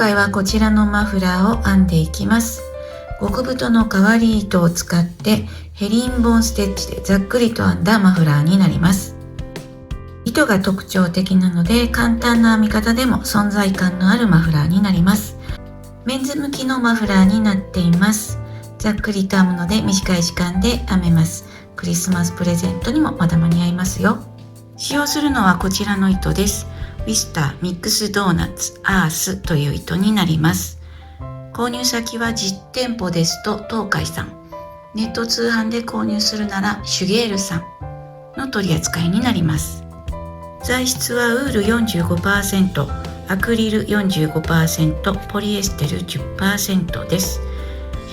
回はこちらのマフラーを編んでいきます。極太の変わり糸を使ってヘリンボーンステッチでざっくりと編んだマフラーになります。糸が特徴的なので簡単な編み方でも存在感のあるマフラーになります。メンズ向きのマフラーになっています。ざっくりと編むので短い時間で編めます。クリスマスプレゼントにもまだ間に合いますよ。使用するのはこちらの糸です。ウィスターミックスドーナツアースという糸になります。購入先は実店舗ですと東海さん、ネット通販で購入するならシュゲールさんの取り扱いになります。材質はウール 45%、アクリル 45%、ポリエステル 10% です。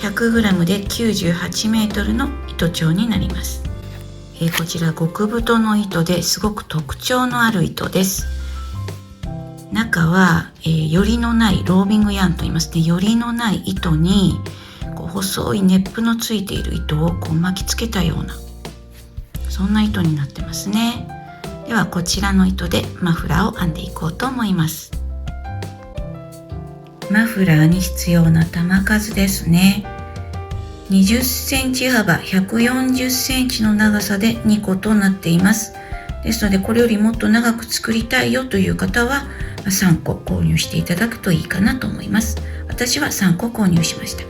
100g で98メートルの糸長になります。こちら極太の糸ですごく特徴のある糸です。中は、よりのないロービングヤーンと言いますね。よりのない糸に細いネップのついている糸を巻きつけたようなそんな糸になってますね。ではこちらの糸でマフラーを編んでいこうと思います。マフラーに必要な玉数ですね。20センチ幅140センチの長さで2個となっています。ですのでこれよりもっと長く作りたいよという方は3個購入していただくといいかなと思います。私は3個購入しました。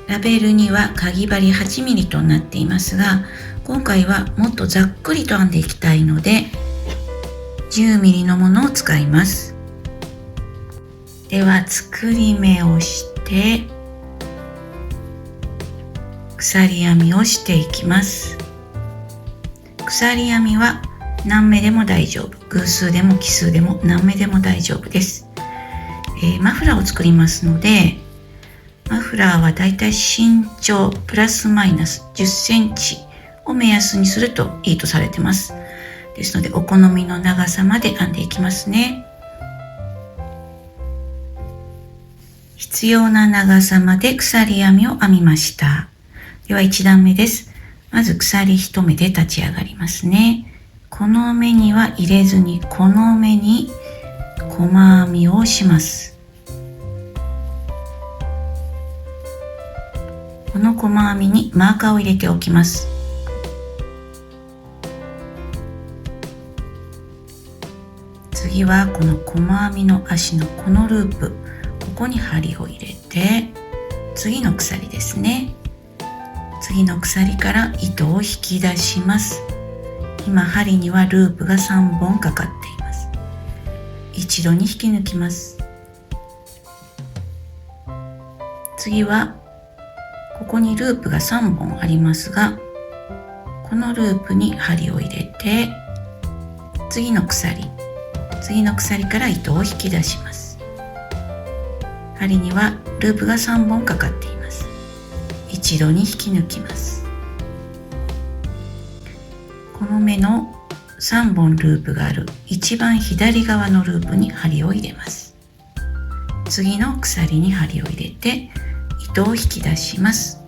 ラベルにはかぎ針 8mm となっていますが、今回はもっとざっくりと編んでいきたいので 10mm のものを使います。では作り目をして鎖編みをしていきます。鎖編みは何目でも大丈夫、偶数でも奇数でも何目でも大丈夫です。マフラーを作りますので、マフラーはだいたい身長プラスマイナス10センチを目安にするといいとされてます。ですのでお好みの長さまで編んでいきますね。必要な長さまで鎖編みを編みました。では1段目です。まず鎖1目で立ち上がりますね。この目には入れずにこの目に細編みをします。この細編みにマーカーを入れておきます。次はこの細編みの足のこのループ、ここに針を入れて次の鎖ですね。次の鎖から糸を引き出します。今針にはループが3本かかっています。一度に引き抜きます。次はここにループが3本ありますが、このループに針を入れて次の鎖から糸を引き出します。針にはループが3本かかっています。一度に引き抜きます。この目の3本ループがある一番左側のループに針を入れます。次の鎖に針を入れて糸を引き出します。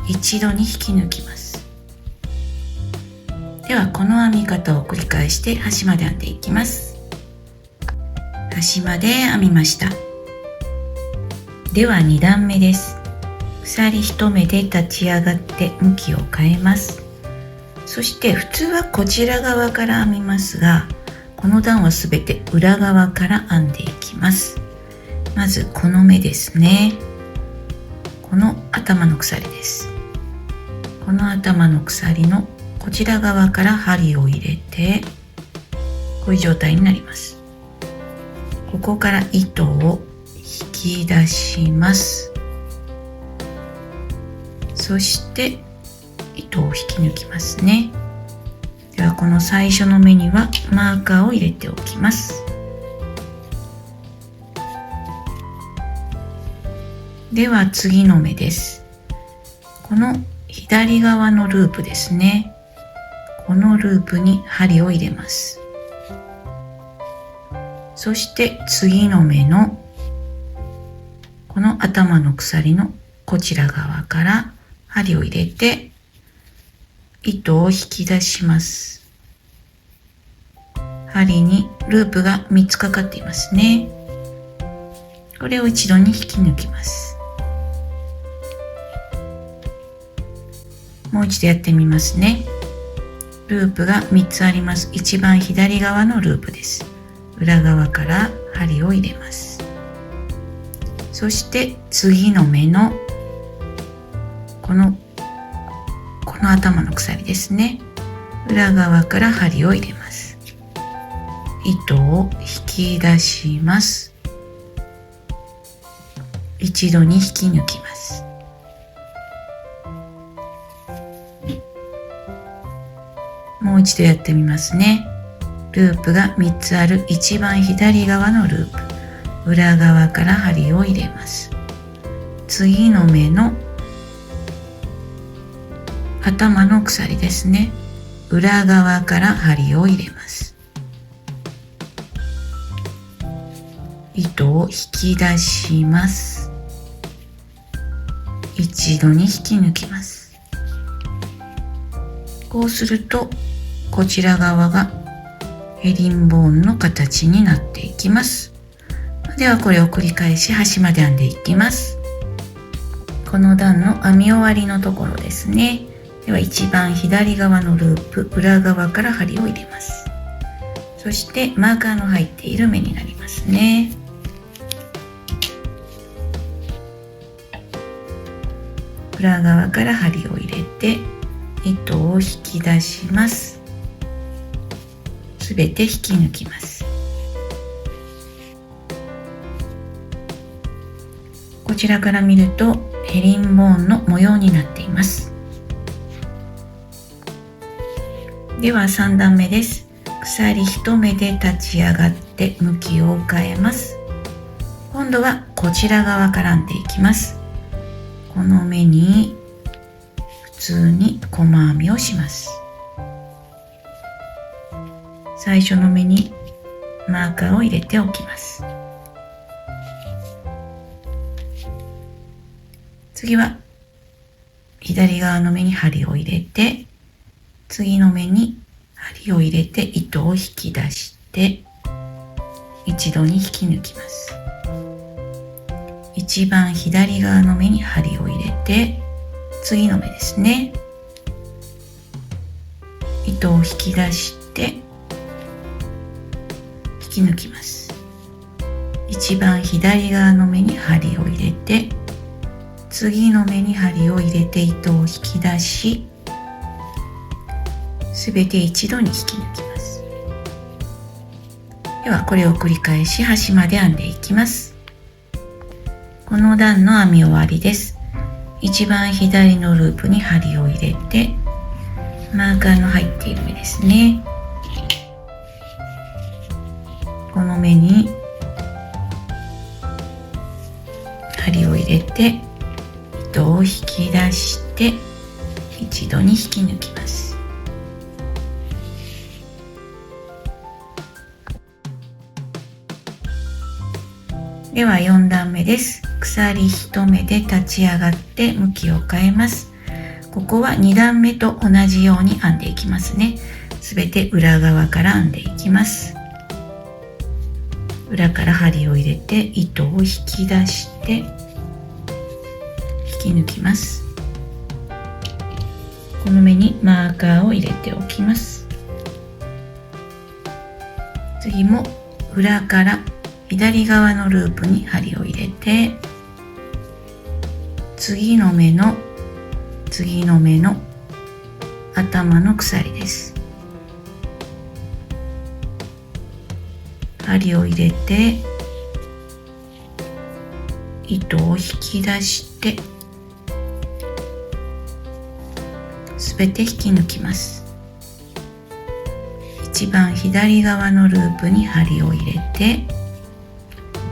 一度に引き抜きます。ではこの編み方を繰り返して端まで編んでいきます。端まで編みました。では2段目です。鎖1目で立ち上がって向きを変えます。そして普通はこちら側から編みますが、この段はすべて裏側から編んでいきます。まずこの目ですね。この頭の鎖です。この頭の鎖のこちら側から針を入れてこういう状態になります。ここから糸を引き出します。そして糸を引き抜きますね。ではこの最初の目にはマーカーを入れておきます。では次の目です。この左側のループですね。このループに針を入れます。そして次の目のこの頭の鎖のこちら側から針を入れて糸を引き出します。針にループが3つかかっていますね。これを一度に引き抜きます。もう一度やってみますね。ループが3つあります。一番左側のループです。裏側から針を入れます。そして次の目のこの頭の鎖ですね。裏側から針を入れます。糸を引き出します。一度に引き抜きます。もう一度やってみますね。ループが3つある一番左側のループ、裏側から針を入れます。次の目の頭の鎖ですね。裏側から針を入れます。糸を引き出します。一度に引き抜きます。こうするとこちら側がヘリンボーンの形になっていきます。ではこれを繰り返し端まで編んでいきます。この段の編み終わりのところですね。では一番左側のループ、裏側から針を入れます。そしてマーカーの入っている目になりますね。裏側から針を入れて糸を引き出します。すべて引き抜きます。こちらから見るとヘリンボーンの模様になっています。では3段目です。鎖1目で立ち上がって向きを変えます。今度はこちら側から編んでいきます。この目に普通に細編みをします。最初の目にマーカーを入れておきます。次は左側の目に針を入れて、次の目に針を入れて糸を引き出して一度に引き抜きます。一番左側の目に針を入れて、次の目ですね。糸を引き出して引き抜きます。一番左側の目に針を入れて、次の目に針を入れて糸を引き出し、すべて一度に引き抜きます。ではこれを繰り返し端まで編んでいきます。この段の編み終わりです。一番左のループに針を入れて、マーカーの入っている目ですね。この目に針を入れて糸を引き出して一度に引き抜きます。では4段目です。鎖1目で立ち上がって向きを変えます。ここは2段目と同じように編んでいきますね。すべて裏側から編んでいきます。裏から針を入れて糸を引き出して引き抜きます。この目にマーカーを入れておきます。次も裏から左側のループに針を入れて、次の目の頭の鎖です。針を入れて糸を引き出してすべて引き抜きます。一番左側のループに針を入れて、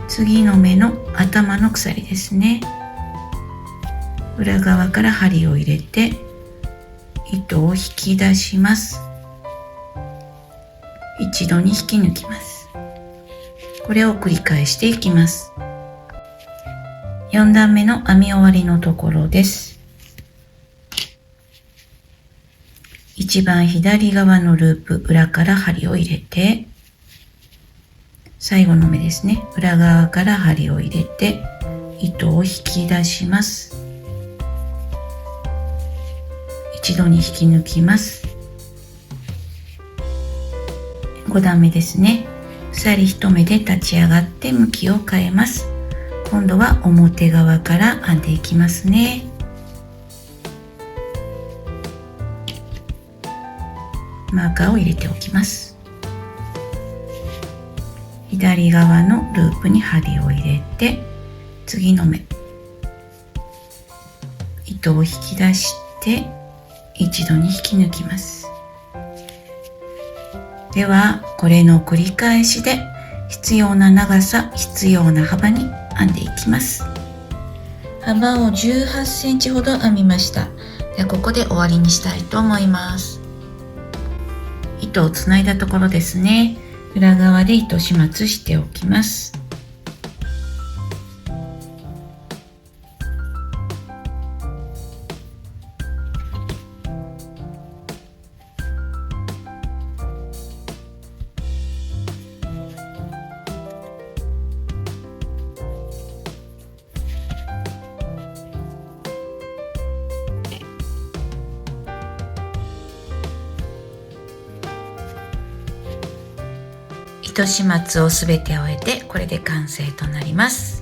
次の目の頭の鎖ですね。裏側から針を入れて糸を引き出します。一度に引き抜きます。これを繰り返していきます。4段目の編み終わりのところです。一番左側のループ、裏から針を入れて最後の目ですね。裏側から針を入れて糸を引き出します。一度に引き抜きます。5段目ですね。鎖1目で立ち上がって向きを変えます。今度は表側から編んでいきますね。マーカーを入れておきます。左側のループに針を入れて、次の目糸を引き出して一度に引き抜きます。ではこれの繰り返しで必要な長さ、必要な幅に編んでいきます。幅を18センチほど編みました。ではここで終わりにしたいと思います。糸をつないだところですね。裏側で糸始末しておきます。糸始末をすべて終えて、これで完成となります。